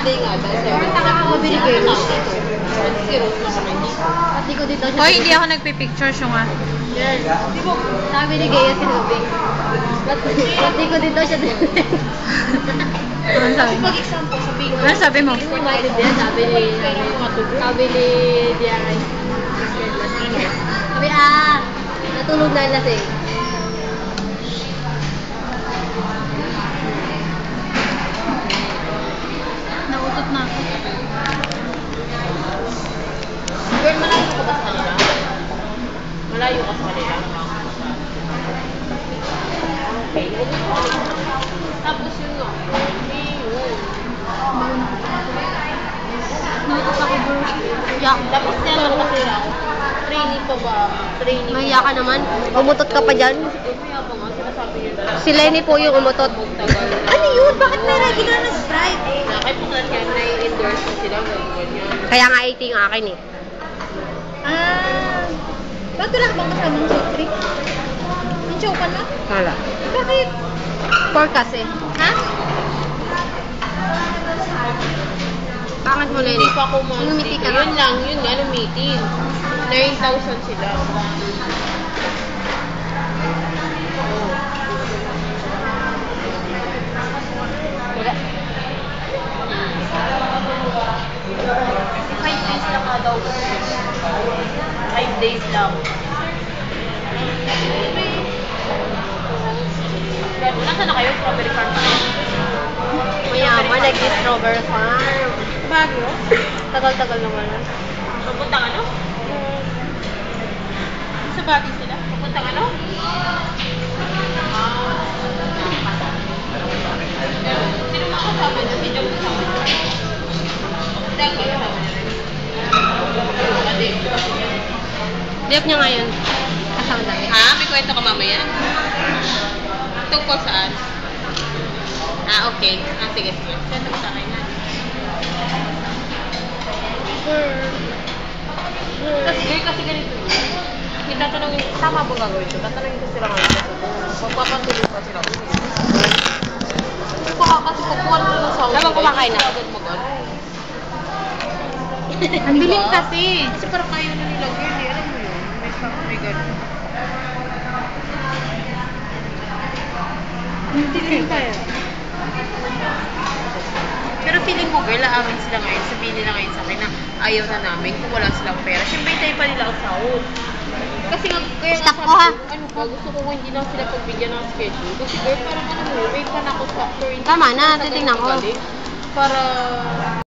Saturday nga daw. Mabili kayo. Si Rose na kami. Pati ko dito siya. Hoy, hindi ako nagpipicture siya nga. Girl, sabi ni Gaya si Ruby. Pati ko dito siya. Ano sabi mo? Mag-example, sabihin ko. Ano sabi mo? Sabi ni Diaray. Sabi, natulog na lasing. Nautot na ako. Girl, malayo ka ba sa kanila? Malayo ka sa kanila? Okay, huwag mo ulit. Tapos yun nga. Nautot ako, bro. Yak. Tapos yan kasi lang. Training pa ba? Training. Mahiya ka naman. Umutot ka pa dyan. Kaya pa nga, sinasabi niyo na. Si Lenny po yung umutot. Ano yun? Bakit may regular na Sprite? Kahit po nga kaya na-endorse ko sila, ganyan. Kaya nga 80 yung akin eh. Ba't wala ka bang kasamang soft drink? Yung chokan na? Wala. Bakit? Forecast eh. Ha? Bakit mo, Lenny? Hindi pa ako Ngumiti ka Yun lang, yun nga, lumitin. 9,000 sila. Wala. 5 days lang nga daw. 5 days lang. Nasaan na kayo? Strawberry farm pa kayo? Mayaman, nag-strawberry farm. Bago? Tagal-tagal naman. Papuntang ano? Sa bati sila? Papuntang ano? Sino mga kasama niya? Si Joe kasama niya? Dahil kayo kasama niya rin? Diop niya ngayon. Kasama dami. Ha? May kwento ka mamaya? Tungkol saan? Okay. Sige, sige. Kwento ko sa akin na. Kasi ganito. Tatanungin, tama ba gagawin ito? Tatanungin ko sila ngayon. Magpapatuloy pa sila. Baka kasi pagkuhan mo ng sound. Dapat kumakain na. Agad mag-ano. Ang bilis kasi. Kasi parang kaya na nila girl eh. Alam mo yun? May gano'n. Hindi din kaya. Pero feeling ko girl, aamin sila ngayon. Sabihin nila ngayon sa akin na ayaw na namin kung wala silang pera. Siyempre, tayo pa nila ang sahod. Kasi nga, kaya nga Stop ko, ha? ano ba, gusto ko hindi na sila pagbigyan ng schedule. Kasi girl, parang ano mo, may panakot factor. Tama na, titignan ko. Para